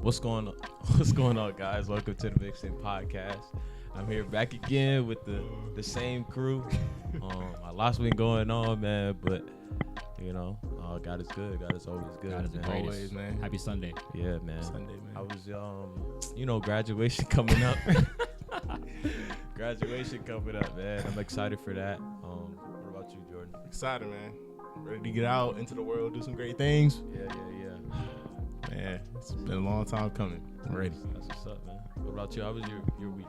What's going on? What's going on, guys? Welcome to the Vixen Podcast. I'm here back again with the same crew. A lot's been going on, man, but you know, God is good. God is always good. God is man. always, man. Happy Sunday. Yeah, man. Sunday, man. I was, graduation coming up. Graduation coming up, man. I'm excited for that. What about you, Jordan? Excited, man. Ready to get out into the world, do some great things. Yeah. Man, it's been a long time coming. I'm ready. That's what's up, man. What about you? How was your week?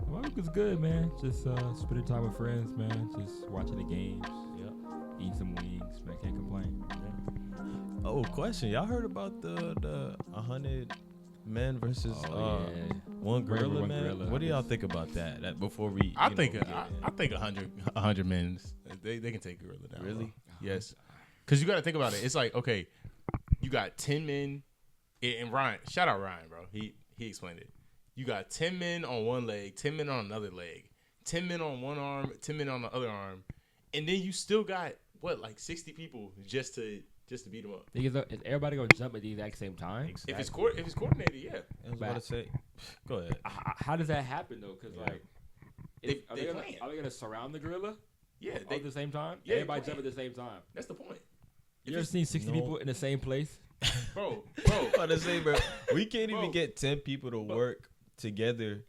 My week was good, man. Just spending time with friends, man. Just watching the games. Yep. Eating some wings, man. Can't complain. Yeah. Oh, question. Y'all heard about the 100 men versus one gorilla, man? Gorilla. What do y'all think about that? That before we, I think 100 men, they can take gorilla down. Really? Bro. Yes. Because you got to think about it. It's like, okay, you got 10 men. And Ryan, shout out Ryan, bro. He explained it. You got 10 men on one leg, 10 men on another leg, 10 men on one arm, 10 men on the other arm, and then you still got like 60 people just to beat them up. Is everybody gonna jump at the exact same time? Exactly. If it's coordinated, yeah. I was about to say. Go ahead. How does that happen though? Because are they gonna surround the gorilla? Yeah, at the same time. Yeah, everybody jump at the same time. That's the point. You ever seen 60 people in the same place? Bro. I'm to say, bro, we can't even get 10 people to work together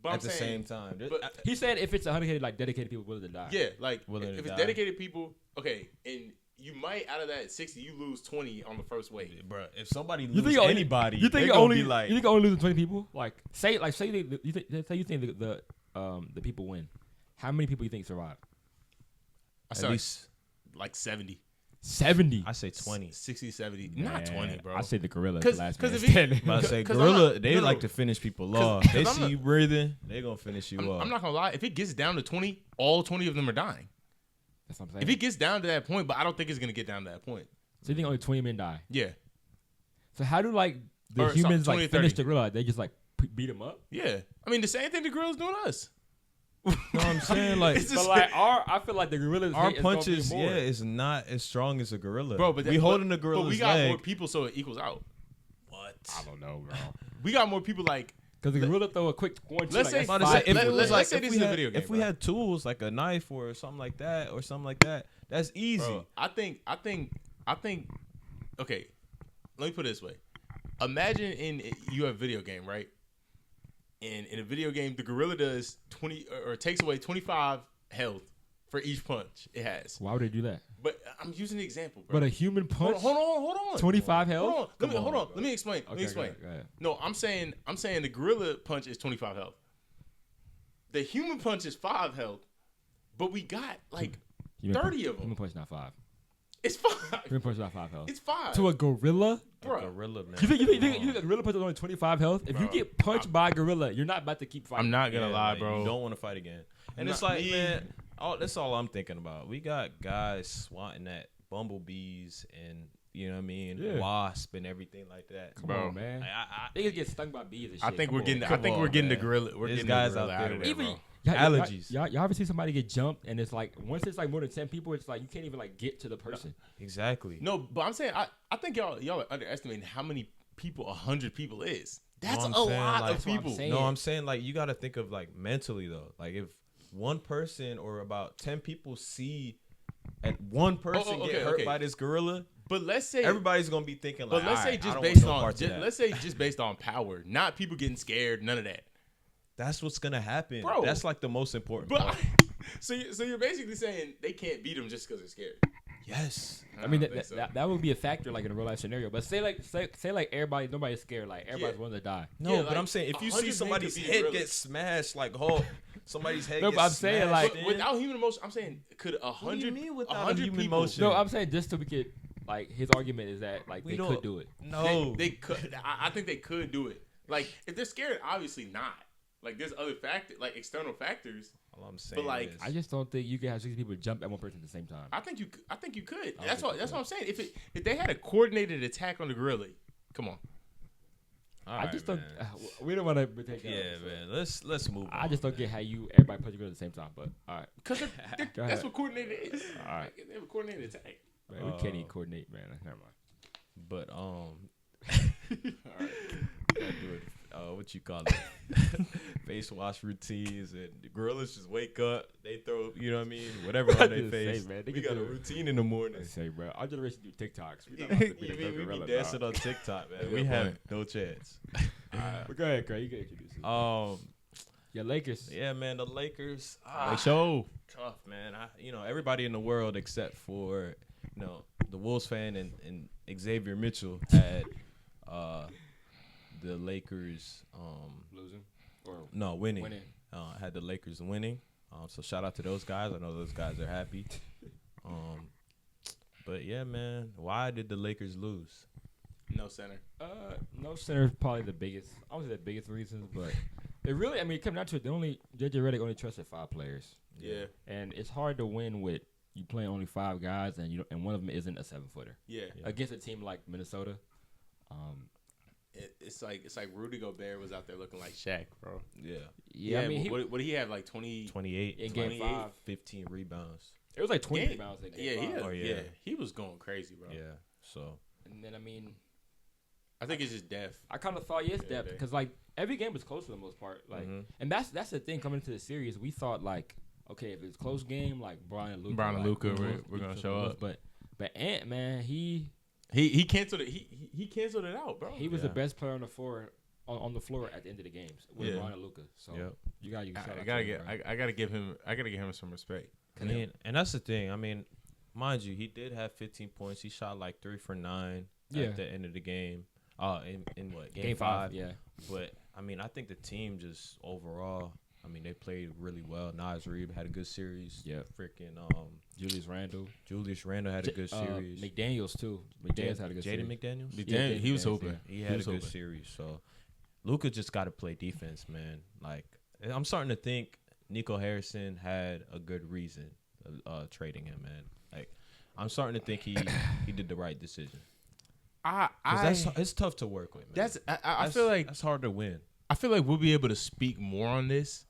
at the same time. He said if it's 100 dedicated people willing to die. Yeah, like if it's dedicated people, okay, and you might out of that 60, you lose 20 on the first wave. Yeah, bro, if somebody loses anybody, you think only losing 20 people? Say you think the people win. How many people you think survive? At least like 70. 70. I say 20. 60, 70. Not 20, bro. I say the gorilla. Because I say gorilla, they like to finish people off. They see you breathing, they gonna finish you off. I'm not gonna lie. If it gets down to 20, all 20 of them are dying. That's what I'm saying. If it gets down to that point, but I don't think it's gonna get down to that point. So you think only 20 men die? Yeah. So how do the humans finish the gorilla? They just beat him up? Yeah. I mean the same thing the gorilla's doing to us. You know what I'm saying? I feel like the gorilla's our punches, is not as strong as a gorilla. Bro, but we holding the gorilla's But we got leg. more people, so it equals out. What? I don't know, bro. We got more people because the gorilla throw a quick one. Let's say let's say this is a video game. If we had tools like a knife or something like that, that's easy. Bro, I think. Okay, let me put it this way. Imagine you have a video game, right? And in a video game, the gorilla does 20 or takes away 25 health for each punch it has. Why would they do that? But I'm using the example, bro. But a human punch. Hold on. 25 health. Hold on. Let me explain. Okay, go ahead. No, I'm saying the gorilla punch is 25 health. The human punch is 5 health, but we got 30 of them. Human punch not 5. It's 5. Human punch not 5 health. It's 5. To a gorilla. Bro. A gorilla, man. You think a gorilla punch is only 25 health? If you get punched by a gorilla, you're not about to keep fighting. I'm not gonna lie, bro. You don't want to fight again. And it's like, man, that's all I'm thinking about. We got guys swatting at bumblebees and you know what I mean, wasp and everything like that. Come on, man. They just get stung by bees and shit. I think we're getting the gorilla. We're getting guys the gorilla out there. Even allergies. Y'all ever see somebody get jumped and it's once it's more than 10 people, it's you can't even get to the person. Exactly. No, but I'm saying I think y'all are underestimating how many people 100 people is. That's a lot of people. No, I'm saying you got to think of mentally though. If one person or about 10 people see one person get hurt by this gorilla. But let's say everybody's gonna be thinking But let's say just based on power, not people getting scared, none of that. That's what's gonna happen, bro. That's the most important part. So you're basically saying they can't beat them just because they're scared. Yes, I mean that would be a factor in a real life scenario. But say nobody's scared, everybody's willing to die. No, but I'm saying if you see somebody's head get smashed somebody's head. No, but I'm saying without human emotion. I'm saying could 100. What do you mean without 100 human people? emotion? No, I'm saying just so we could his argument is that they could do it. No, they could. I think they could do it. If they're scared, obviously not. There's other factors, external factors. All I'm saying, but is, I just don't think you can have 60 people jump at one person at the same time. I think you could. That's what I'm saying. If they had a coordinated attack on the gorilla, come on. I just don't. We don't want to take that. Yeah, man. Let's move on. I just don't get how everybody punch a gorilla at the same time. But all right, because that's what coordinated is. All right, they have a coordinated attack. Man, we can't even coordinate, man. Never mind. But What you call it? Face wash routines, and the gorillas just wake up. They throw, you know what I mean, whatever on their face. Say, man, we got a routine in the morning. Say, bro, our generation do TikToks. We be dancing on TikTok, man. We have no chance. But go ahead, Craig. You can introduce it. Yeah, Lakers. Yeah, man, the Lakers. Tough, man. Everybody in the world except for, the Wolves fan and Xavier Mitchell had the Lakers Losing? Or winning. Winning. Had the Lakers winning. So shout out to those guys. I know those guys are happy. But yeah, man, why did the Lakers lose? No center. No center is probably the biggest. I would say the biggest reasons, but it really, it came down to it. JJ Redick only trusted 5 players. Yeah. And it's hard to win with you playing only 5 guys, and one of them isn't a 7-footer. Yeah. Against a team like Minnesota. It's like Rudy Gobert was out there looking like Shaq, bro. Yeah. Yeah, what did he have, like 28 in game 5, 15 rebounds. It was like 20 rebounds in game 5. Yeah, he was going crazy, bro. Yeah. So. And then I think it's just depth. I kind of thought depth because like every game was close for the most part. Like, and that's the thing coming into the series. We thought like, okay, if it's a close game, like Brian and Luka, we're gonna show up. But Ant, man, he canceled it. He canceled it out, bro. He was the best player on the floor at the end of the games with Brian and Luka. So you gotta use. I gotta give him some respect. And that's the thing. Mind you, he did have 15 points. He shot like 3 for 9 at the end of the game. In what game 5? Yeah. But I think the team just overall, they played really well. Naz Reid had a good series. Yeah. Freaking Julius Randle had a good series. McDaniels too. McDaniels had a good series. Jaden McDaniels. Yeah, he was hoping. He had a good series. So Luka just got to play defense, man. Like I'm starting to think Nico Harrison had a good reason trading him, man. Like I'm starting to think he did the right decision. It's tough to work with, man. I feel like that's hard to win. I feel like we'll be able to speak more on this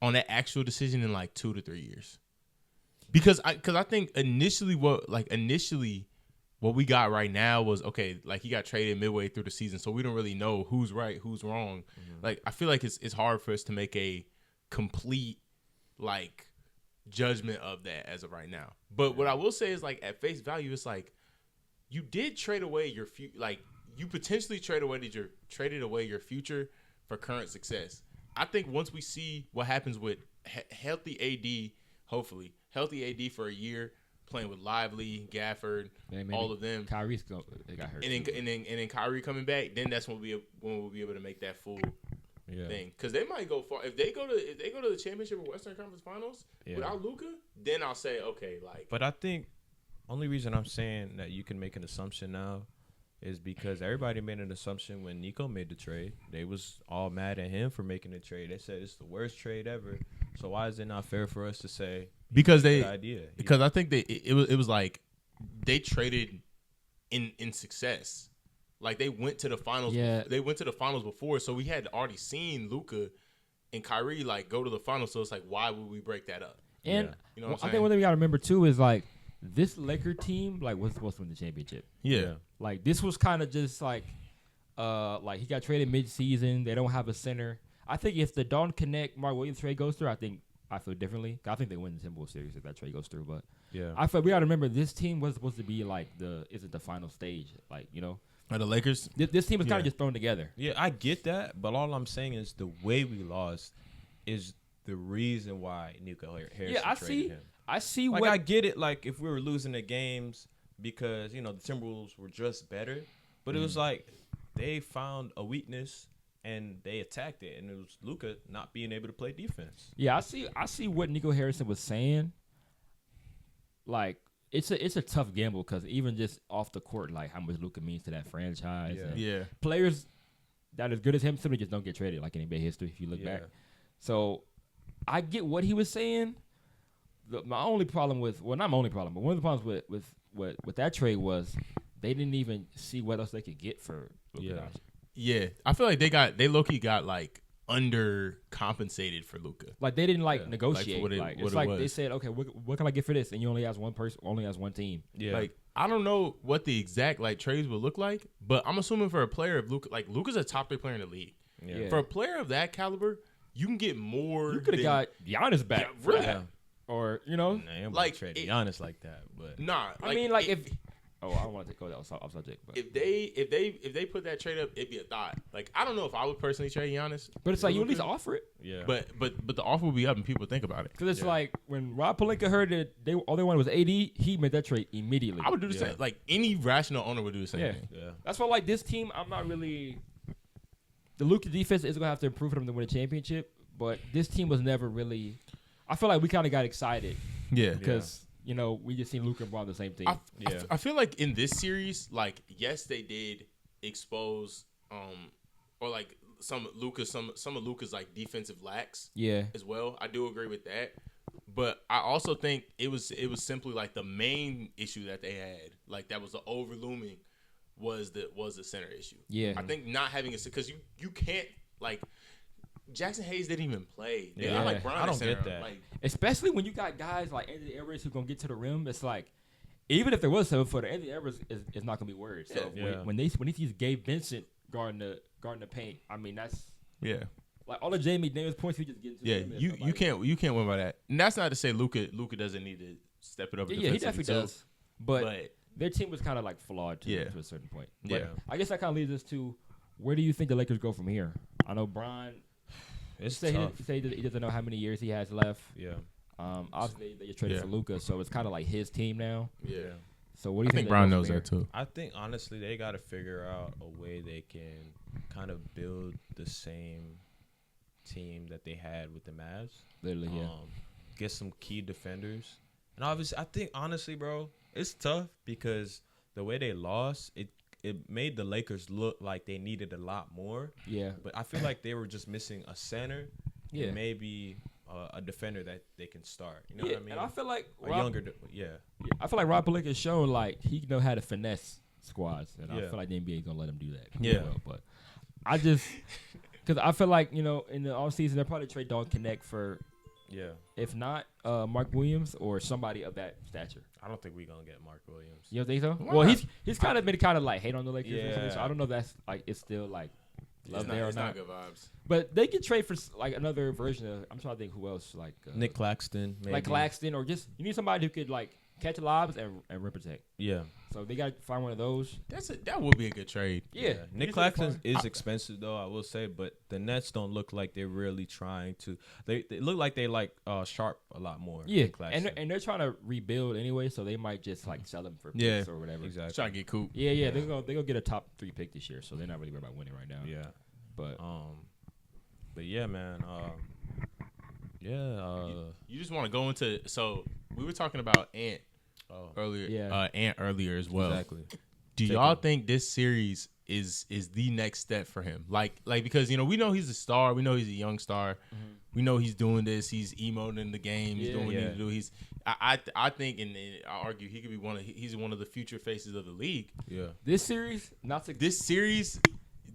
on that actual decision in like 2 to 3 years. Because I think initially what we got right now was okay, like he got traded midway through the season, so we don't really know who's right, who's wrong. Mm-hmm. Like I feel like it's hard for us to make a complete like judgment of that as of right now. But what I will say is like at face value, it's like you did trade away your future. Like you potentially traded away your future for current success. I think once we see what happens with healthy AD, hopefully healthy AD for a year, playing with Lively, Gafford, all of them. Kyrie's they got hurt. And then Kyrie coming back, then that's when we'll be able to make that full thing. Because they might go far. If they go to the championship or Western Conference Finals without Luka, then I'll say okay. Like, but I think only reason I'm saying that you can make an assumption now is because everybody made an assumption when Nico made the trade. They was all mad at him for making the trade. They said it's the worst trade ever. So why is it not fair for us to say because they idea? Because I think it was like they traded in success. Like they went to the finals. Yeah. They went to the finals before, so we had already seen Luka and Kyrie like go to the finals. So it's like, why would we break that up? And you know what I'm saying? I think one thing we got to remember too is like this Laker team like was supposed to win the championship. Yeah. Like this was kind of just like he got traded mid-season. They don't have a center. I think if the Don Connect Mark Williams trade goes through, I feel differently. I think they win the Timberwolves series if that trade goes through. But I feel we got to remember this team was supposed to be like the final stage. Like Are the Lakers? This team is kind of just thrown together. Yeah, I get that, but all I'm saying is the way we lost is the reason why Nico Harrison traded him. I see. Like I get it. Like if we were losing the games because the Timberwolves were just better, but it was like they found a weakness and they attacked it, and it was Luka not being able to play defense. Yeah, I see what Nico Harrison was saying. Like it's a tough gamble because even just off the court, like how much Luka means to that franchise. Yeah. Players that as good as him simply just don't get traded like in NBA history if you look back. So I get what he was saying. My only problem with not my only problem, but one of the problems with that trade was they didn't even see what else they could get for Luka Doncic. Yeah, I feel like they low-key got like undercompensated for Luka. Like they didn't negotiate. Like, It's like they said, okay, what can I get for this? And you only has one person, only has one team. Yeah. Like I don't know what the exact trades would look like, but I'm assuming for a player of Luka, like Luka's a top 3 player in the league. Yeah. For a player of that caliber, you can get more. You could have got Giannis back, Yeah, really. Yeah. or Nah, like Like, trade Giannis like that, but Nah, I mean, like if I don't want to go off subject, but if they put that trade up, it'd be a thought. Like I don't know if I would personally trade Giannis, it's like you at Luka, least offer it. yeah. but the offer will be up and people think about it. Because it's Yeah. like when Rob Pelinka heard that all they wanted was AD, he made that trade immediately. I would do the Yeah. same. Like any rational owner would do the same Yeah. thing. yeah. That's why, like, this team, I'm not really. The Luka defense is gonna have to improve for them to win a championship, but this team was never really. I feel like we kind of got excited Yeah, because we just seen Luka and Bron the same thing. Yeah. I feel like in this series, like yes, they did expose or like some of Luka's like defensive lacks yeah, as well. I do agree with that. But I also think it was simply like the main issue that they had, like that was the overlooming was the center issue. Yeah. I think not having a because you can't like Jackson Hayes didn't even play. Yeah. I like Bron I don't at center. get that. Like, especially when you got guys like Anthony Edwards who gonna get to the rim. It's like even if there was 7-footer, Anthony Edwards is not gonna be worried. So Yeah. when he sees Gabe Vincent guarding the paint, I mean that's yeah. like all of Jamie Daniels points. He just getting to Yeah, the rim. you can't win by that. And that's not to say Luka doesn't need to step it up. Yeah, he defensively, definitely too. does. But But their team was kind of like flawed to a certain point. But Yeah. I guess that kind of leads us to where do you think the Lakers go from here? I know Bron. It's Say tough. he doesn't know how many years he has left. Yeah. Obviously they just traded Yeah. for Luka, so it's kind of like his team now. yeah, So what do you I think? think they Bron go knows from that here? too. I think honestly they got to figure out a way they can kind of build the same team that they had with the Mavs. Literally, yeah. Get some key defenders. And obviously I think honestly, bro, it's tough because the way they lost, it made the Lakers look like they needed a lot more. Yeah. But I feel like they were just missing a center Yeah. and maybe a defender that they can start. You know Yeah, what I mean? and I feel like a younger, yeah. I feel like Rob Pelinka has shown like he know how to finesse squads, and I Yeah. feel like the NBA is gonna let him do that. Yeah. Well, but I just because I feel like in the offseason they'll probably trade Don Connect for Yeah. if not Mark Williams or somebody of that stature. I don't think we're going to get Mark Williams. You don't think so? Why Well, not? he's kind of been kind of like hate on the Lakers. Yeah. Or something, so I don't know if that's like it's still like love there or It's not. not good vibes. But they could trade for like another version of. I'm trying to think who else like Nick Claxton, maybe. like Claxton, or just you need somebody who could like catch lobs and rim protect. Yeah. So they got to find one of those. That would be a good trade. Yeah, Nick He's Claxton fun. is expensive though, I will say, but the Nets don't look like they're really trying to. They look like they like Sharp a lot more. Yeah, than Claxton. and they're trying to rebuild anyway, so they might just like sell them for picks Yeah. or whatever. exactly. Trying to get Coop. Yeah, they're gonna get a top 3 pick this year, so they're not really worried about winning right now. Yeah. But But yeah, man. You just want to go into. So we were talking about Ant earlier. Yeah. Ant earlier as well. Exactly. Do y'all think this series is the next step for him? Like because we know he's a star, we know he's a young star, we know he's doing this, he's emoting the game, he's doing what he needs to do. He's I think and I argue he could be he's one of the future faces of the league. Yeah. this series, not to This series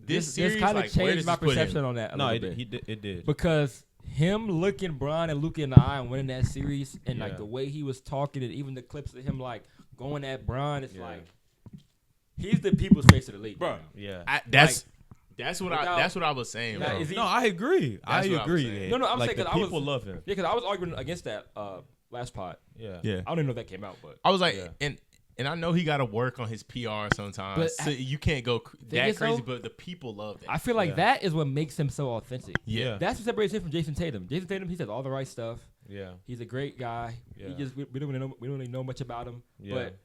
kind of like, where changed does my this put him? perception on that. A No, little bit. it did. Because him looking Bron and Luka in the eye and winning that series, and like Yeah. the way he was talking, and even the clips of him like going at Bron, it's Yeah. like he's the people's face of the league, Bro. Yeah. That's what without- that's what I was saying, Now, bro. is he- No, I agree. I what I'm agree. saying. No, I'm like saying the 'cause I was- people love him. Yeah, because I was arguing against that last pod. Yeah. Yeah. I don't even know if that came out, but I was like, Yeah. and I know he got to work on his PR sometimes. But so you can't go that is, crazy, though, but the people love that. I feel like Yeah. that is what makes him so authentic. yeah. That's what separates him from Jason Tatum. Jason Tatum, he says all the right stuff. Yeah. He's a great guy. Yeah. He just we don't really know much about him. Yeah. But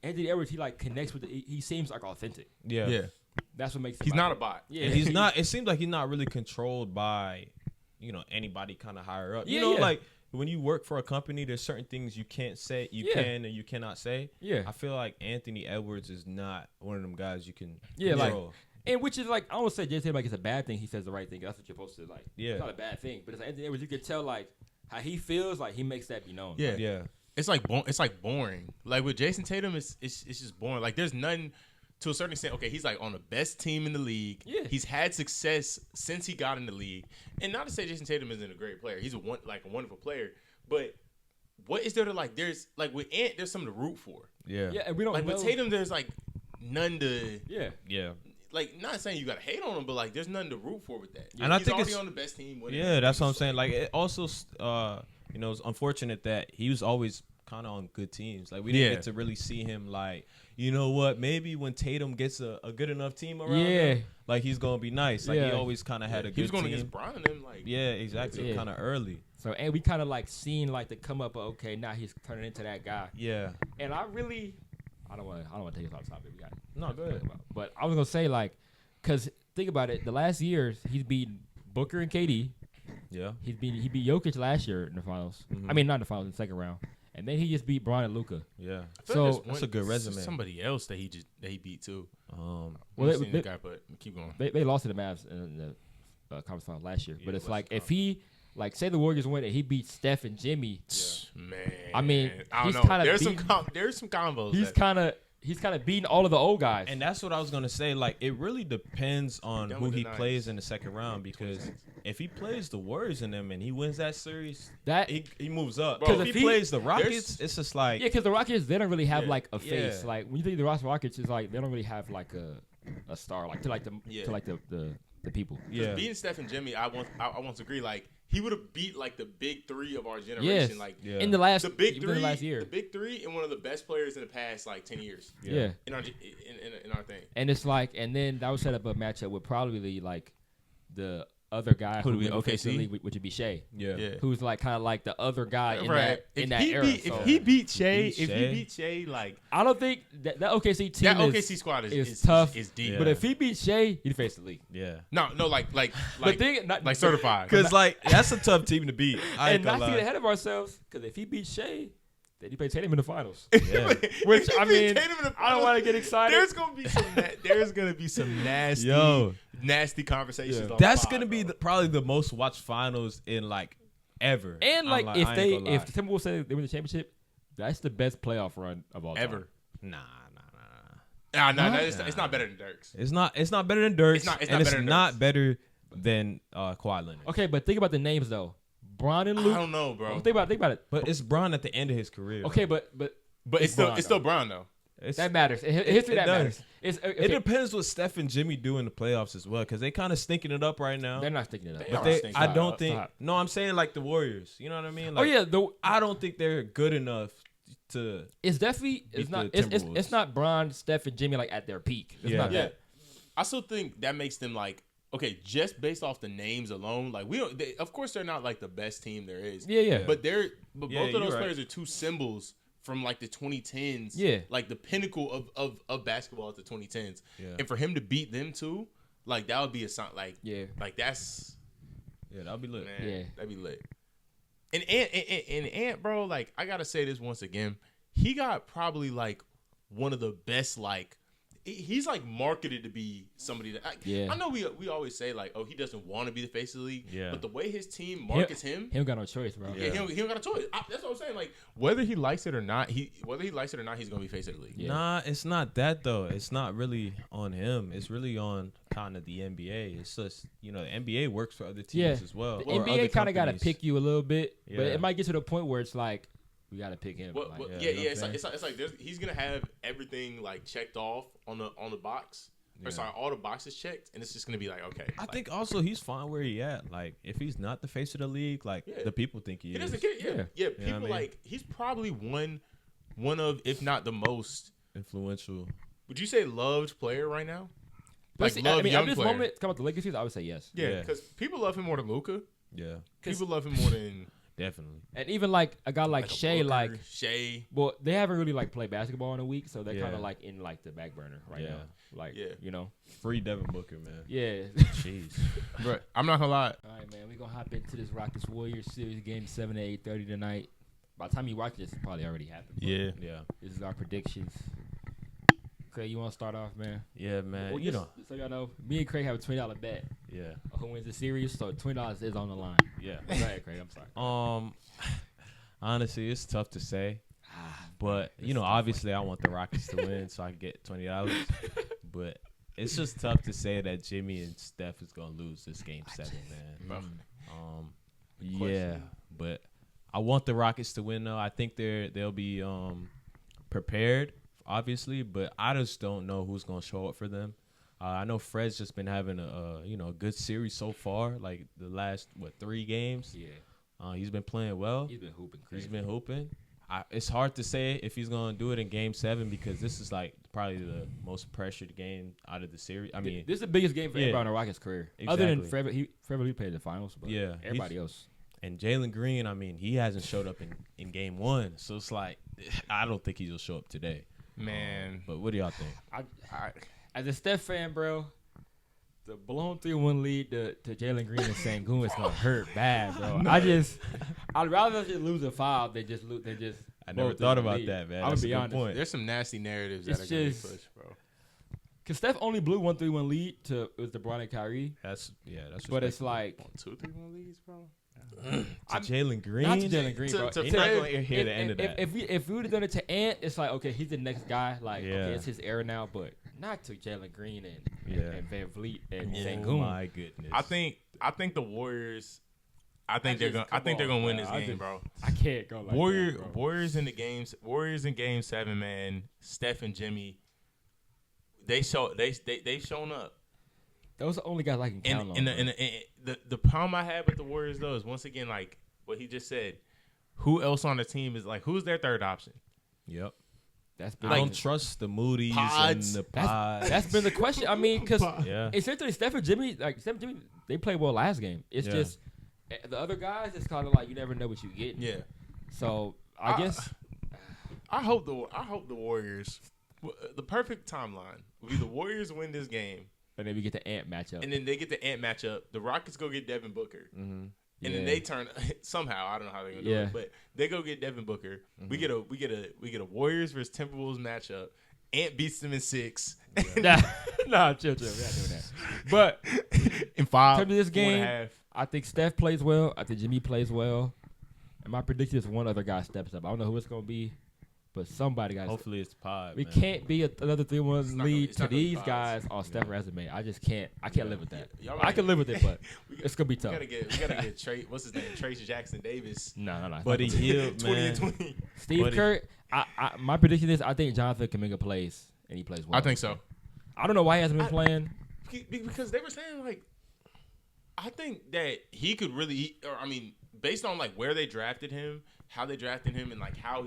Anthony Edwards, he like connects with he seems like authentic. Yeah. Yeah. That's what makes him He's not a bot. Yeah, And he's not. It seems like he's not really controlled by, anybody kind of higher up. Yeah, You know, yeah. like when you work for a company, there's certain things you can't say, you Yeah. can and you cannot say. Yeah. I feel like Anthony Edwards is not one of them guys you can. Yeah, like- control. And which is like I don't say Jason Tatum like it's a bad thing. He says the right thing. That's what you're supposed to like. Yeah. It's not a bad thing, but it's like Anthony Edwards. You could tell like how he feels. Like he makes that be known. Yeah. Yeah. It's like boring. Like with Jason Tatum, it's just boring. Like there's nothing to a certain extent, okay, he's like on the best team in the league. Yeah. He's had success since he got in the league. And not to say Jason Tatum isn't a great player. He's a wonderful player. But what is there to like? There's like with Ant, there's something to root for. Yeah. Yeah, and we don't Like know. with Tatum, there's like none to. Yeah. Yeah. Like, not saying you gotta hate on him, but like there's nothing to root for with that. And I he's think already it's on the best team. Yeah, that's what I'm saying. Like, it also, it's unfortunate that he was always kind of on good teams. Like, we didn't get to really see him, like, you know what, maybe when Tatum gets a good enough team around him, like, he's going to be nice. Like, he always kind of had a good team. He was going against Bron and them, like. Yeah, exactly. Kind of early. So, and we kind of, like, seen, like, the come up of, okay, now he's turning into that guy. Yeah. And I don't want to take us off topic. We got it. No, go ahead. But I was going to say, like, because think about it, the last years, he's beaten Booker and KD. Yeah. He beat Jokic last year in the finals. Mm-hmm. I mean, not in the finals, in the second round. And then he just beat Bron and Luka. Yeah. So that's a good resume. Somebody else that he beat too. Well, the guy, but keep going. They lost to the Mavs in the conference final last year. But it's like if he, like, say the Warriors win and he beats Steph and Jimmy. Yeah. Man, I mean, I he's don't know. kind of There's some combos. He's kind of beating all of the old guys. And that's what I was going to say. Like, it really depends on who he plays in the second round, because if he plays the Warriors in them and he wins that series, he moves up. Bro, if he plays the Rockets, it's just like... Yeah, because the Rockets, they don't really have, like, a face. Yeah. Like, when you think the Rockets, it's like they don't really have, like, a star, like, to the people. Yeah. Beating Steph and Jimmy, I want to agree, like, he would have beat like the big three of our generation, in the last year, the big three, and one of the best players in the past like 10 years. Yeah, in our thing. And it's like, and then that would set up a matchup with probably like the other guy who would be OKC, which would be Shea. Yeah. Who's like kind of like the other guy in that era. If he beat Shea, like I don't think that OKC team, that OKC squad is tough, is deep. Yeah. But if he beats Shea, he'd face the league. Yeah. No, like like certified. Because like that's a tough team to beat. And not to get ahead of ourselves, because if he beats Shea, then he plays Tatum in the finals. Yeah. Which I mean, I don't want to get excited. There's gonna be some nasty conversations. Yeah. That's gonna be probably the most watched finals in like ever. And like if the Timberwolves say they win the championship, that's the best playoff run of all time. Ever. Nah. It's not better than Dirk's. It's not better than Dirk's. It's not better than Kawhi Leonard. Okay, but think about the names though. Bron and Luke. I don't know, bro. Think about it. But it's Bron at the end of his career. Okay, but it's still Bron though. That matters. History that matters. It depends what Steph and Jimmy do in the playoffs as well, because they kind of stinking it up right now. They're not stinking it up. But I don't think. No, I'm saying like the Warriors. You know what I mean? Like, I don't think they're good enough to. It's definitely it's not Bron, Steph, and Jimmy like at their peak. It's not that. I still think that makes them like. Okay, just based off the names alone, like of course they're not like the best team there is. Yeah. But both of those players are two symbols from like the 2010s. Yeah. Like the pinnacle of basketball at the 2010s. Yeah. And for him to beat them too, like that would be a sign. Like that's. Yeah, that'd be lit. Man, yeah, that'd be lit. And Ant, bro, like I gotta say this once again, he got probably like one of the best like. He's like marketed to be somebody that I know we always say like, oh, he doesn't want to be the face of the league. Yeah. But the way his team markets him, he don't got no choice, bro. Yeah, he don't got a choice. That's what I'm saying. Like whether he likes it or not, he's gonna be face of the league. Yeah. Nah, it's not that though. It's not really on him. It's really on kind of the NBA. It's just the NBA works for other teams as well. The NBA kind of got to pick you a little bit, but it might get to the point where it's like. We gotta pick him. It's like he's gonna have everything like checked off on the box. Or sorry, all the boxes checked, and it's just gonna be like okay. I think also he's fine where he at. Like if he's not the face of the league, like the people think he is. Yeah. People like he's probably one of, if not the most influential. Would you say loved player right now? Like loved young player. At this moment, come out the Lakers, I would say yes. Yeah, because people love him more than Luka. Yeah, people love him more than. Definitely. And even like a guy like Shea, Shea. Well, they haven't really like played basketball in a week, so they're kind of like in like the back burner right now. Like, free Devin Booker, man. Yeah. Jeez. But I'm not gonna lie. All right, man. We're gonna hop into this Rockets Warriors series game 7 to 8:30 tonight. By the time you watch this, it probably already happened. Yeah. This is our predictions. Craig, you want to start off, man? Yeah, man. Well, so y'all know, me and Craig have a $20 bet. Yeah. Who wins the series? So $20 is on the line. Yeah. Go ahead, Craig. I'm sorry. Honestly, it's tough to say, but obviously, I want the Rockets to win, so I can get $20. but it's just tough to say that Jimmy and Steph is gonna lose this game 7, man. Yeah, but I want the Rockets to win though. I think they'll be prepared, obviously, but I just don't know who's gonna show up for them. I know Fred's just been having a good series so far, like the last 3 games. Yeah, he's been playing well. He's been hooping crazy. He's been hooping. It's hard to say if he's gonna do it in Game 7 because this is like probably the most pressured game out of the series. I mean, this is the biggest game for everybody in the Rockets' career, other than forever. He played the finals, but everybody else. And Jalen Green, I mean, he hasn't showed up in Game 1, so it's like I don't think he'll show up today, man. But what do y'all think? I as a Steph fan, bro, the blown 3-1 lead to Jalen Green and Sengun is gonna hurt bad, bro. I'd rather just lose a 5 than just lose. I never thought about that, man. I'm That's gonna be a good honest. point. There's some nasty narratives that are gonna be pushed, bro. Cause Steph only blew 1-3-1 lead to LeBron and Kyrie. That's but it's like 2-3-1 leads, bro. to Jalen Green. Not to Jalen Green, bro. He's not going to hear the end of that. If we would have done it to Ant, it's like okay, he's the next guy. Like okay, it's his era now, but not to Jalen Green and Van Vliet and Sengun. Oh my goodness. I think the Warriors. I think they're gonna win this game, bro. I can't go like that, bro. Warriors in Game 7, man. Steph and Jimmy. They've shown up. Those are the only guys I can count on. The problem I have with the Warriors though is once again like what he just said. Who else on the team is like who's their third option? Yep. I don't trust the Moody's Pods. and the Pods. That's been the question. I mean, because essentially Steph and Jimmy, they played well last game. It's just the other guys. It's kind of like you never know what you get. Yeah. So I guess I hope the Warriors. The perfect timeline would be the Warriors win this game, and then we get the Ant matchup, and then they get the Ant matchup. The Rockets go get Devin Booker. Mm-hmm. And then they turn somehow. I don't know how they're gonna do it, but they go get Devin Booker. Mm-hmm. We get a Warriors versus Timberwolves matchup. Ant beats them in 6. Nah, chill. We're not doing that. But in 5, in terms of this game, 4.5. I think Steph plays well. I think Jimmy plays well. And my prediction is one other guy steps up. I don't know who it's gonna be, but somebody got. Hopefully it's Pod. We man. can't be another 3-1 lead to these Pods. guys on Steph's resume. I just can't. I can't live with that. Y'all I can live with it, but it's gonna be tough. We gotta get Trey. What's his name? Trace Jackson Davis. No. But he healed, 20 man. and 20. Steve Kerr. My prediction is I think Jonathan Kuminga plays and he plays well. I think so. I don't know why he hasn't been playing. Because they were saying like, I think that he could really. Or I mean, based on like where they drafted him, how they drafted him, and like how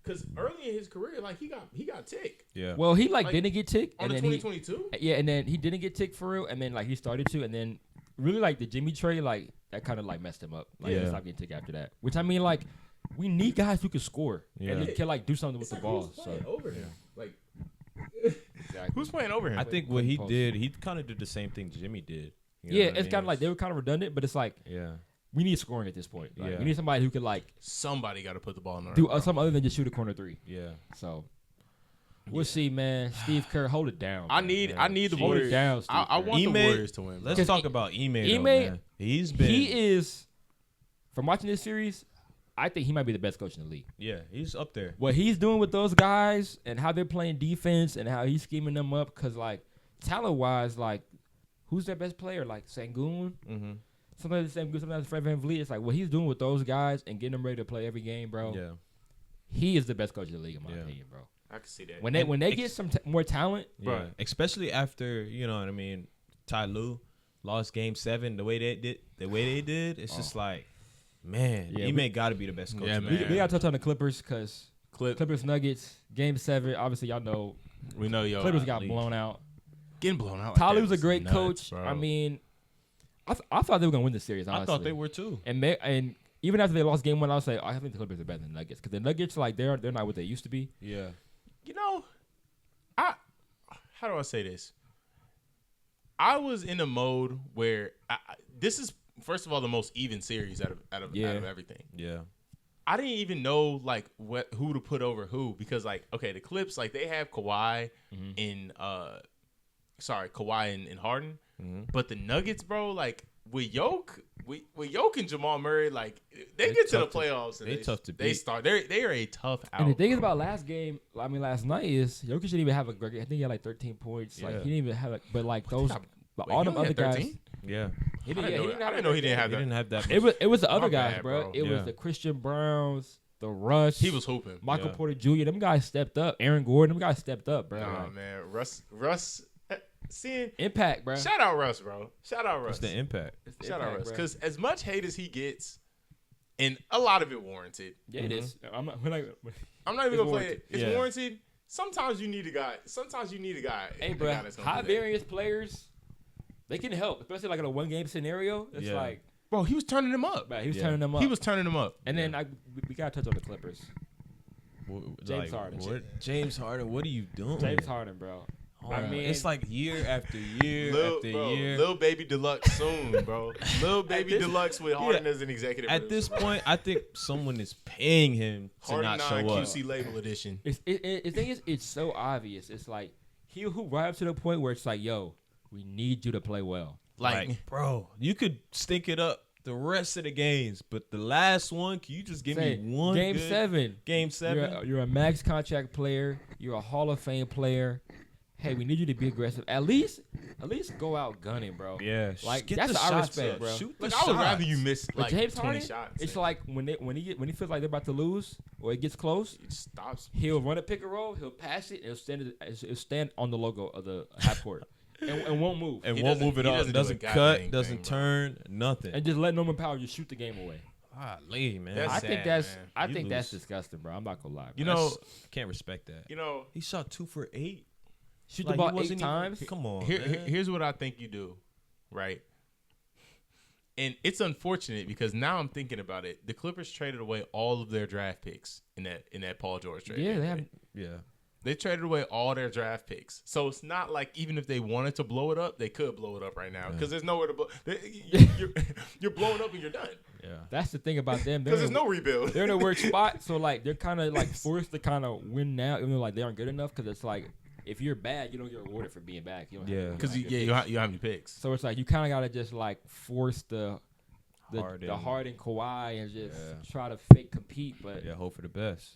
because early in his career, like he got tick. Yeah. Well, he didn't get ticked on the 2022. And then he didn't get ticked for real, and then like he started to, and then really like the Jimmy trade, like that kind of like messed him up. Like he stopped getting ticked after that. Which I mean, like we need guys who can score and who can like do something with the ball. So over him, like exactly. who's playing over him? I think what he did, he kind of did the same thing Jimmy did. It's kind of like they were kind of redundant, but it's like yeah. We need scoring at this point. Like, Yeah. We need somebody who could like somebody got to put the ball in the do something other than just shoot a corner 3. Yeah. So we'll see, man. Steve Kerr, hold it down. I need the hold Warriors. it down. Steve I Kerr. want the Ime, Warriors to win. Let's talk about Ime. Though, Ime, man. He is from watching this series. I think he might be the best coach in the league. Yeah, he's up there. What he's doing with those guys and how they're playing defense and how he's scheming them up, because like talent wise, like who's their best player? Like Sengun. Mm-hmm. Sometimes the same good, sometimes Fred Van Vliet. It's like what he's doing with those guys and getting them ready to play every game, bro. Yeah. He is the best coach in the league, in my opinion, bro. I can see that. When they get some more talent, Yeah. Right. Especially after, you know what I mean, Ty Lue lost Game 7 the way they did, it's just like, man, Ime got to be the best coach. Yeah, in the man. league. we got to touch on the Clippers because Clippers Nuggets Game 7. Obviously, y'all know We know yo Clippers got blown out. getting blown out. Ty like Lue's that a great nuts, coach. bro. I mean, I thought they were gonna win the series. Honestly. I thought they were too. And even after they lost Game 1, I was like, I think the Clippers are better than the Nuggets because the Nuggets like they're not what they used to be. Yeah. you know, how do I say this? I was in a mode where this is first of all the most even series out of everything. Yeah. I didn't even know like who to put over who because like okay the Clips like they have Kawhi in Kawhi and Harden, but the Nuggets bro like with Yoke and Jamal Murray, like they They're get to the tough to- playoffs. And they tough to They beat. start. They are a tough out. And the thing is bro. about last night is Jokic didn't even have a great game. I think he had like 13 points. Like Yeah. he didn't even have it. But like those, Wait, all he them only other had guys. 13? Yeah. He I didn't, didn't know. I didn't know he didn't have He that. didn't have that. It was the other My guys, bad, bro. bro. It Yeah. was the Christian Browns, the Russ. He was hooping. Michael Yeah. Porter Jr. Them guys stepped up. Aaron Gordon. Them guys stepped up, bro. Nah, Like, man, Russ. Seeing impact, bro. shout out Russ, bro. Shout out Russ. What's the impact? It's the Shout out impact, Russ. bro. Because as much hate as he gets, and a lot of it warranted. Yeah, it is. I'm not. We're like, I'm not even It's gonna play warranted. it. It's Yeah. warranted. Sometimes you need a guy. hey, a bro. guy that's gonna High do that. variance players, they can help, especially like in a 1-game scenario. It's Yeah. like, Bro, he was turning him up. bro, he was Yeah. turning them up. He was turning him up. And then we gotta touch on the Clippers. James Harden. What? James Harden, what are you doing? James Harden, bro. Oh, I mean, it's like year after year after year. Lil Baby Deluxe soon, bro. Lil Baby this- Deluxe with Harden as an executive At this producer, bro. point, I think someone is paying him to Harden not 9 show up. QC label edition. the thing is, it's so obvious. It's like he'll right up to the point where it's like, yo, we need you to play well. Like, bro, you could stink it up the rest of the games, but the last one, can you just give Say, me one Game good- 7. Game 7? You're a max contract player. You're a Hall of Fame player. Hey, we need you to be aggressive. At least go out gunning, bro. Yeah, Like, get that's the what I shots respect, up. bro. Shoot the like I would rather shots. you miss But like James 20 Harden, shots. it's like when he feels like they're about to lose or it gets close, it stops. he'll run a pick and roll, he'll pass it, and it'll stand on the logo of the half court and won't move. And He won't doesn't- move it he up. doesn't do Doesn't a goddamn cut. thing, Doesn't bro. turn. Nothing. And just let Norman Powell just shoot the game away. Golly, man. That's I sad, think that's man. I You think that's lose. disgusting, bro. I'm not gonna lie. Bro. You know, can't respect that. you know. He shot 2 for 8. shoot Like, the he ball 8 wasn't even- times. Come on, Here, man. here's what I think you do, right? And it's unfortunate because now I'm thinking about it. The Clippers traded away all of their draft picks in that Paul George trade. Yeah, they have. Yeah. They traded away all their draft picks. So it's not like even if they wanted to blow it up, they could blow it up right now because there's nowhere to blow. You're blowing up and you're done Yeah. That's the thing about them. because there's no rebuild. They're in a weird spot, so like they're kind of like forced to kind of win now, even though like they aren't good enough. Because it's like if you're bad, you don't get rewarded for being bad. You don't Yeah. have Because good you picks. don't have any picks. So it's like you kind of gotta just like force the Harden. Harden Kawhi and just Yeah. try to fake compete. But Yeah, hope for the best.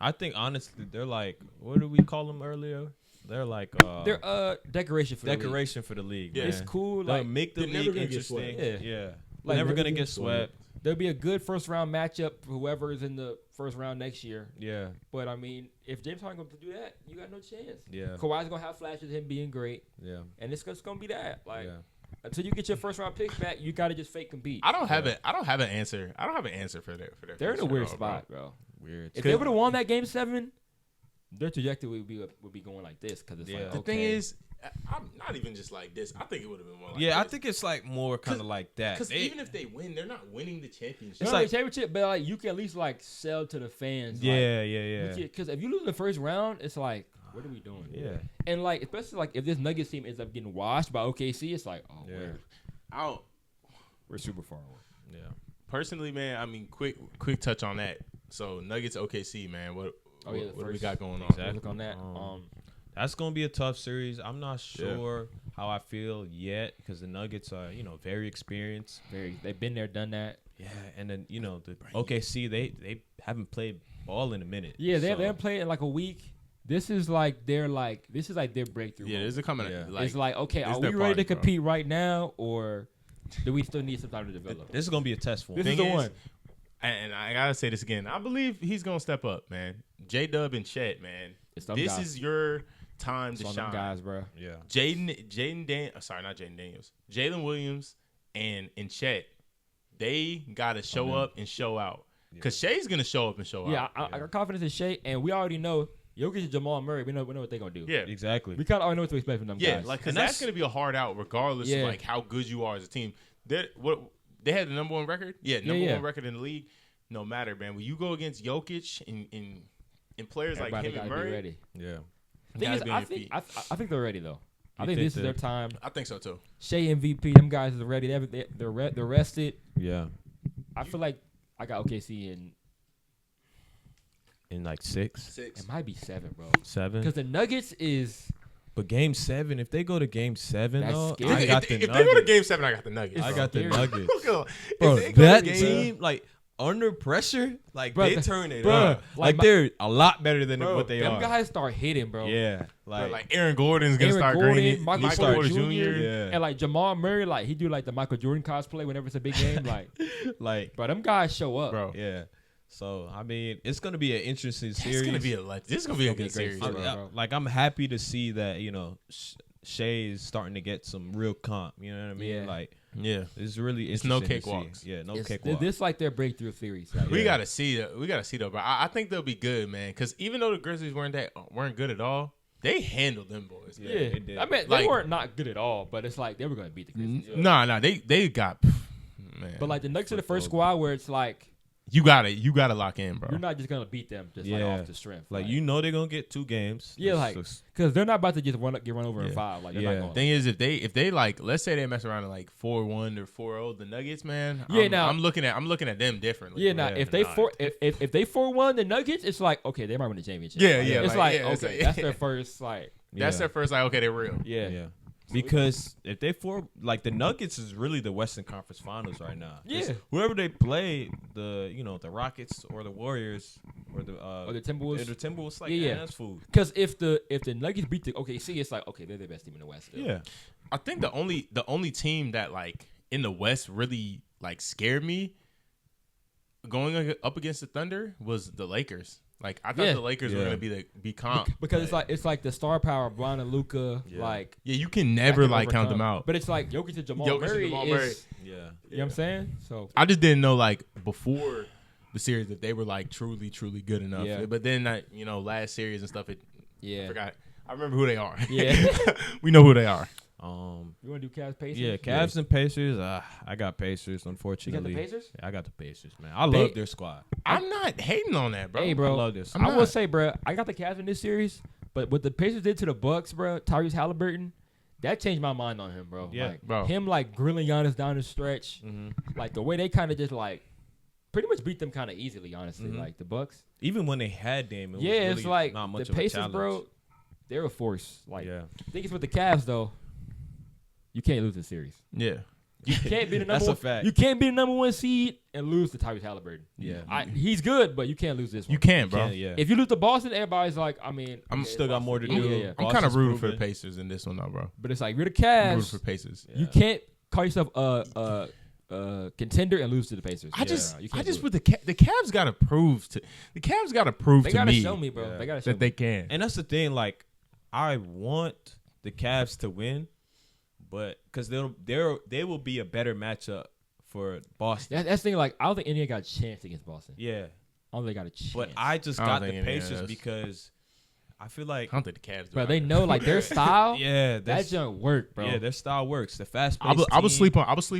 I think honestly, they're like, what did we call them earlier? They're like they're decoration for decoration for the league. Yeah. Man. The league. It's cool. They'll Like make the they're never league gonna get interesting. swept. Yeah. Like, never never gonna get get swept. swept. there'll be a good first round matchup for whoever is in the first round next year. Yeah. But I mean, if James Harden going to do that, you got no chance. Yeah. Kawhi's gonna have flashes of him being great, Yeah. and it's just gonna be that. Like Yeah. until you get your first round picks back, you gotta just fake compete. I don't have an answer. I don't have an answer for that. They're in a future weird at all, bro. spot, bro. Weird. If they would have won that game 7, their trajectory would be going like this because it's Yeah. like The okay. thing is, I'm not even just like this. I think it would have been more like Yeah, I this. think it's like more kind of like that. Because They- even if they win, they're not winning the championship. it's like- like championship, but like you can at least like sell to the fans. yeah, yeah. Because if you lose the first round, it's like, what are we doing? Yeah. And like especially like if this Nuggets team ends up getting washed by OKC, it's like, oh, Yeah. we're super far away. Yeah. Personally, man, I mean, quick touch on that. So Nuggets OKC, man, what Oh, yeah, the what do we first- got going on? Exactly. Look on that. That's gonna be a tough series. I'm not sure how I feel yet because the Nuggets are, very experienced. They've been there, done that. Yeah, and then the OKC they haven't played ball in a minute. Yeah, they so, haven't played in like a week. This is like their breakthrough. Yeah, moment. this is coming. Yeah. It's like, okay, this are is we their ready to party, bro. compete right now, or do we still need some time to develop? This is gonna be a test for This him. is the Thing is, one. And I gotta say this again. I believe he's gonna step up, man. J Dub and Chet, man. It's them This guys. is your time It's to on them shine. guys, bro. Yeah. Jalen Williams and Chet, they gotta show up and show out. Cause Shay's gonna show up and show Yeah, out. I got confidence in Shea, and we already know Jokic and Jamal Murray. We know what they're gonna do. Yeah, Exactly. We kind of already know what to expect from them yeah. guys. Like, cause And that's that's- gonna be a hard out, regardless of Yeah. like how good you are as a team. They had the number one record. Yeah, number yeah. one record in the league. No matter, man. When you go against Jokic and players Everybody like him and gotta be Murray, ready. Yeah. Thing gotta is, be on I your think feet. I think they're ready though. I You think think this is their that- time. I think so too. Shea MVP, them guys are ready. They're rested. Yeah. I feel like I got OKC In like 6, Six. it might be 7, bro. 7. Because the Nuggets is But Game 7, if they go to Game 7, That's though, scary. I got if the they Nuggets. go to Game 7, I got the Nuggets. I bro. got the Scary. Nuggets. Bro, Bro, if they go to that Game- team, like, under pressure, like, Bro, they turn it bro, up. Like, like they're a lot better than Bro, what they Them are. guys start hitting, bro. Yeah. Bro, Like, like Aaron Gordon's gonna Aaron start Gordon, greening. Michael Michael Porter Porter Jr. Jr. Yeah. And like Jamal Murray, like he do like the Michael Jordan cosplay whenever it's a big game. Like, like, them guys show up. Bro, yeah. So, I mean, it's going to be an interesting series. this is gonna be a good great series, series, bro. bro. I'm happy to see that, Shea is starting to get some real comp. You know what I mean? Yeah. Like, Yeah, it's really It's no interesting to see. cakewalks. Yeah, no It's- cakewalks. This like their breakthrough series. Right? we Yeah. gotta see that. We gotta see though, bro. I think they'll be good, man. Because even though the Grizzlies weren't good at all, they handled them boys. Yeah, Yeah, they did. I mean, Like- they weren't not good at all, but it's like they were going to beat the Grizzlies. Nah, they got man. But like the Knicks are the Football. first squad where it's like you gotta lock in, bro. you're not just gonna beat them just like Yeah. off the strength. Like, they're going to get 2 games. Yeah, like, because they're not about to just get run over in Yeah. 5. Like they're Yeah. not going. Thing is, if they like, let's say they mess around at like 4-1 or 4-0, the Nuggets, man. Yeah, I'm, now- I'm looking at them differently. Yeah, bro. now if they if they 4-1 the Nuggets, it's like okay, they might win the championship. Yeah, Like, yeah, It's like, like yeah, it's okay, like- that's their first like that's their first like, okay, they're real. yeah. Yeah. Because if they the Nuggets is really the Western Conference Finals right now. 'Cause Yeah. whoever they play, the Rockets or the Warriors or the Or the Timberwolves. the Timberwolves, like, Yeah. that's food. Because if the Nuggets beat the OKC, it's like okay, they're the best team in the West. Still. Yeah. I think the only team that like in the West really like scared me going up against the Thunder was the Lakers. Like I thought Yeah. the Lakers were Yeah. gonna be comp Because but- it's like the star power of Bron and Luka, Yeah. like yeah, you can never that can like count them overcome. out. But it's like Jokic and Jamal Jokic and Murray Jamal is, Murray. Yeah. you know what I'm saying? So I just didn't know like before the series that they were like truly good enough. Yeah. But then last series and stuff, I yeah. forgot. I remember who they are. Yeah. We know who they are. You want to do Cavs Pacers? Yeah, Cavs and Pacers. I got Pacers, You unfortunately. got the Pacers? Yeah, I got the Pacers, man. I They- love their squad. I'm not hating on that, bro. Hey, bro. I love this. I'm I will not. say, bro, I got the Cavs in this series, but what the Pacers did to the Bucks, bro, Tyrese Haliburton, that changed my mind on him, bro. Yeah, like, bro. Him like grilling Giannis down the stretch, like the way they kind of just like pretty much beat them kind of easily, honestly. Like the Bucks. Even when they had Dame, it was Yeah, it's really like not much the of a Pacers, challenge. bro. They're a force. Like, Yeah. I think it's with the Cavs though. You can't lose the series. Yeah. You can't be the number That's a one. fact. You can't be the number 1 seed and lose to Tyrese Haliburton. Yeah. He's good, but you can't lose this one. You can, bro. Yeah. If you lose to Boston, everybody's like, I mean, I'm okay, still got more to Boston. do. Yeah, yeah. I'm kind of Boston's rooting for the proven. Pacers in this one, though, bro. But it's like you're the I'm rooting Cavs. for Pacers. You can't call yourself a contender and lose to the Pacers. I just you can't do it. with the Cavs got to prove to They gotta me show me, bro. Yeah. They gotta show that me. they can. And that's the thing. Like, I want the Cavs to win, but because they will be a better matchup for Boston. That's the thing. Like, I don't think Indiana got a chance against Boston. Yeah. I don't think they got a chance. But I just I don't got the think Indiana Pacers does. because I feel like, I don't think the Cavs. bro, they know like their style. yeah, That that's, doesn't work, bro. yeah, their style works. The fast I paced. was sleep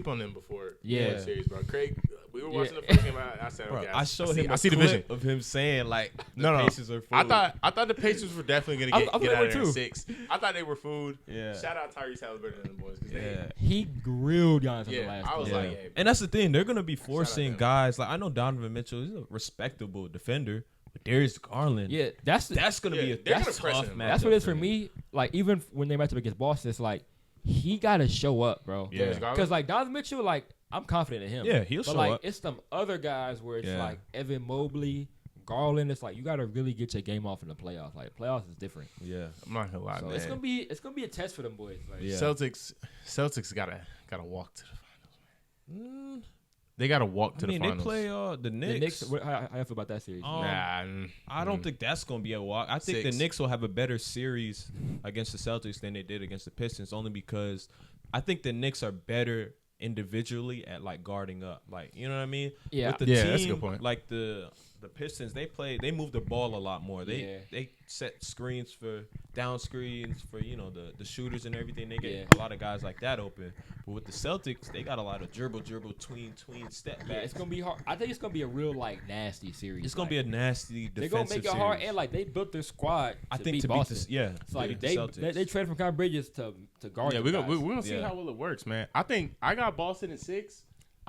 on them before. Yeah. The series, bro. Craig, we were watching Yeah. the first game. I said, Bro, okay, I showed him I a see the clip vision. of him saying like the No. Pacers are food. I thought the Pacers were definitely gonna I thought get they out were of there in too. 6. I thought they were food. Yeah. Shout out Tyrese Haliburton and the boys. 'Cause Yeah. He grilled Giannis on the Yeah, last. I was play. like, Yeah. hey, And that's the thing. They're gonna be out forcing them. guys. Like, I know Donovan Mitchell is a respectable defender, but Darius Garland. yeah, that's Gonna be a they're that's gonna press tough him. matchup. That's what it is for me. Like, even when they match up against Boston, it's like he gotta show up, bro. Yeah. Because like Donovan Mitchell, like I'm confident in him. Yeah, he'll but show like up. it's some other guys where it's Yeah. like Evan Mobley, Garland. It's like you gotta really get your game off in the playoffs. Like playoffs is different. Yeah. I'm not gonna lie, So man. it's gonna be a test for them boys. Like, Yeah. Celtics gotta walk to the finals, man. They gotta walk to I mean, the they finals. play the The Knicks. Knicks. How you feel about that series? Nah, I don't think that's gonna be a walk. I think 6. the Knicks will have a better series against the Celtics than they did against the Pistons, only because I think the Knicks are better individually at like guarding up. Like, you know what I mean? Yeah. With the Yeah, team, that's a good point. like the Pistons, they move the ball a lot more. Yeah. They set screens for down screens for the shooters and everything. They get Yeah. a lot of guys like that open. But with the Celtics, they got a lot of dribble, tween, step back. Yeah, it's gonna be hard. I think it's gonna be a real like nasty series. It's gonna like, be a nasty They're defensive gonna make it hard, series. and like they built their squad. I to think beat to Boston. beat the It's like beat the they Celtics. they traded from Con Bridges to guard. Yeah, them we're guys. gonna see Yeah. how well it works, man. I think I got Boston in 6.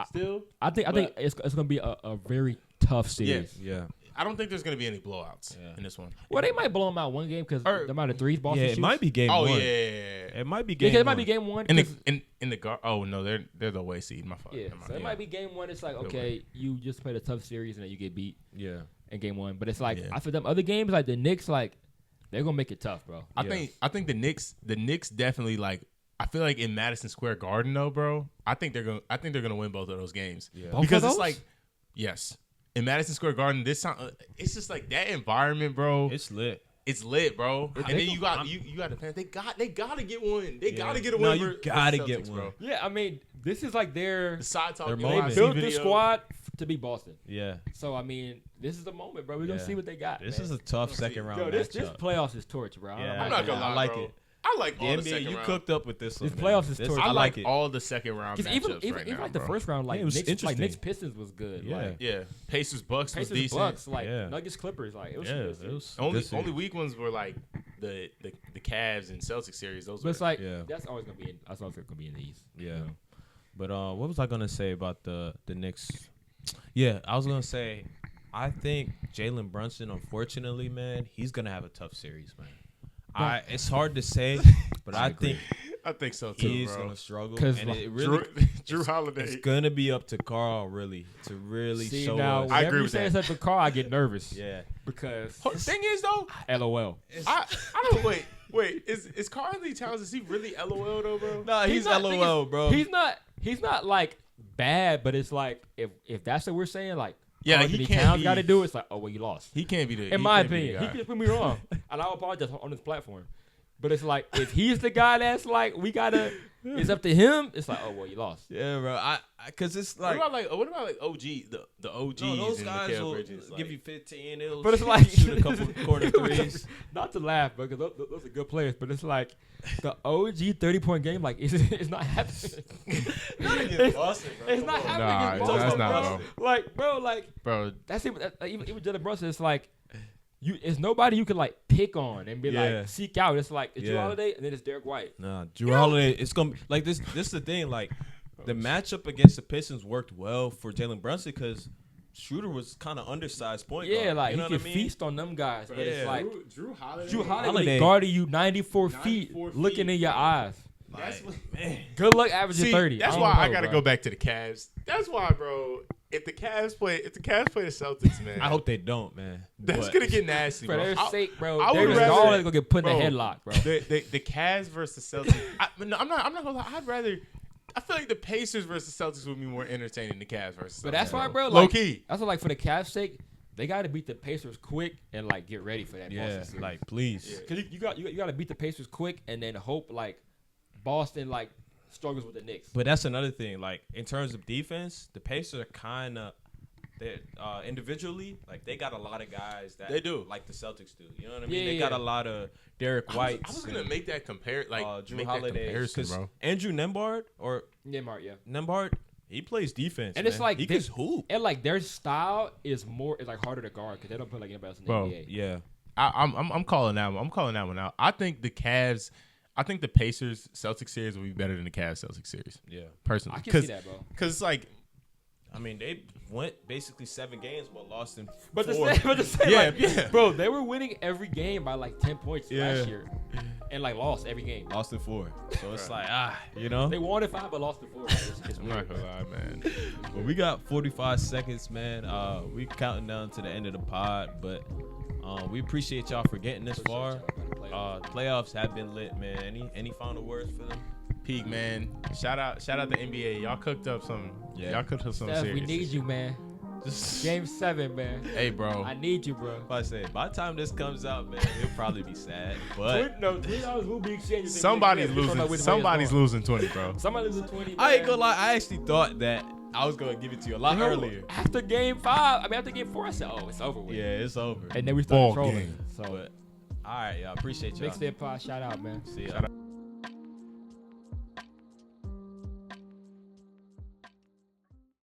Still, I think it's gonna be a very tough series. Yeah. I don't think there's gonna be any blowouts in this one. Well, they might blow them out one game because the amount of threes Boston shoots. it might be game one. Oh yeah. It might be game Yeah, it one. might be game one. In the guard. Oh no, they're the away seed. My fault. Yeah, so it might be game one. It's like, okay, you just played a tough series and then you get beat. Yeah. In game one, but it's like after them other games, like the Knicks, like they're gonna make it tough, bro. I think the Knicks definitely like. I feel like in Madison Square Garden though, bro. I think they're gonna win both of those games. Yeah. Because it's like, yes, in Madison Square Garden, this time it's just like that environment, bro. It's lit. It's lit, bro. And then you got the fans. They gotta get one. They gotta get a win. No, you gotta Celtics, get one, bro. Yeah, I mean, this is like their Side talk. Their they moment. built the squad to beat Boston. Yeah. So I mean, this is the moment, bro. We're gonna see what they got. This is a tough second round. Yo, this matchup. playoffs is torture, bro. Yeah, I'm not gonna lie, I like bro. it. I like all The the NBA, second you round. cooked up with this one. This man. playoffs is torture. I like it. all the second round Because matchups even right now, like the bro. first round, like it was Knicks, interesting. Knicks Pistons was good. Yeah. Like, Yeah, Pacers Bucks was Pacers decent. Bucks, like Yeah. Nuggets Clippers, like it was. Yeah, good. it was Only weak ones were like the Cavs and Celtics series. Those But it's were like Yeah. that's always gonna be in the East. Yeah. You know? But what was I gonna say about the Knicks? Yeah, I was gonna say I think Jalen Brunson, unfortunately, man, he's gonna have a tough series, man. It's hard to say, but I think I think so too, he's bro. gonna struggle. 'Cause, And like, it really Drew Holiday. it's gonna be up to Carl really to really See, show now, us. I whenever agree you with say that. it's at the car, I get nervous. Yeah. Because Thing is though, LOL. I don't wait. Is Karl Anthony Towns, is he really LOL though, bro? Nah, he's not- LOL, thing is, bro. He's not like bad, but it's like if that's what we're saying, like Yeah, Karl he Anthony can't Towns be- got to do it. It's like, oh well, you lost. He can't be the. In he my can't be the opinion, he guy. can prove me wrong, and I apologize on this platform. But it's like if he's the guy that's like we gotta, it's up to him. It's like, oh well, you lost. Yeah, bro. Cause it's like what about OG the OGs no, those and guys Mikal will Bridges? give you 15. They'll But it's like shoot a couple corner threes. Not to laugh, because those are good players. But it's like the OG 30-point game, like it's not happening. It's not happening. Nah, against Boston, that's not, bro. Like, bro. that's even Jalen Brunson. It's like it's nobody you can like pick on and be Yeah. like seek out. It's like it's Drew Yeah. Holiday and then it's Derek White. Nah, Drew Holiday. It's gonna be like this. This is the thing. Like the matchup against the Pistons worked well for Jalen Brunson because Schroeder was kind of undersized point guard. Yeah, like you know he what can I mean? feast on them guys, but Yeah. it's like Drew Holiday. Drew Holiday Holiday. guarding you 94 feet, 94 feet. looking in your eyes. That's what, Man, Good luck averaging see, 30. that's don't why I know, gotta bro. go back to the Cavs. That's why, bro. If the Cavs play the Celtics, man, I hope they don't, man. that's But- gonna get nasty, For bro. their sake, bro. I would They're rather- always gonna get put in a Bro, headlock, bro. The Cavs versus the Celtics. I'm not gonna lie. I feel like the Pacers versus Celtics would be more entertaining than the Cavs versus. But that's Celtics, why, bro. Low Like, key. that's why, like, for the Cavs' sake, they got to beat the Pacers quick and like get ready for that. Yeah, Boston series. like please. Cause you got to beat the Pacers quick and then hope like Boston like struggles with the Knicks. But that's another thing. Like in terms of defense, the Pacers are kind of individually like they got a lot of guys that They do. like the Celtics do. You know what I mean? Yeah, they got a lot of Derek White. I was gonna make that Drew make that Holiday, comparison, bro. Andrew Nembhard Yeah, Mark. Yeah. Nembhard, he plays defense, And man. it's like he this- can hoop. And like their style is like harder to guard because they don't play like anybody else in the Bro, NBA. Yeah, I'm calling that one. I'm calling that one out. I think the Pacers Celtics series will be better than the Cavs Celtics series. yeah. Personally, I can see that, bro. Because it's like, I mean, they went basically 7 games, but lost in But 4. the same, Yeah, like, yeah. bro, they were winning every game by like 10 points Yeah. last year, and like lost every game. lost in 4. So it's like you know. They won it 5 but lost it 4. It's I'm weird. not gonna lie, man. Well, we got 45 seconds, man. We counting down to the end of the pod, but we appreciate y'all for getting this far. Playoffs have been lit, man. Any final words for them? Peak, man. Shout out the NBA. Y'all cooked up some. Yeah. Y'all cooked up some Steph, serious. we need you, man. Just Game 7, man. Hey, bro. I need you, bro. I say, by the time this comes out, man, he'll probably be sad. But $20 will be exchanged. Somebody's losing. Somebody's losing 20, bro. Somebody losing 20. I ain't man. gonna lie, I actually thought that I was gonna give it to you a lot You know, earlier. After game 5, after game 4, I said, oh, it's over with. Yeah, it's over. And then we started Ball trolling. game. So, But all right, y'all appreciate y'all. Mixed Pod, shout out, man. See ya. Shout out.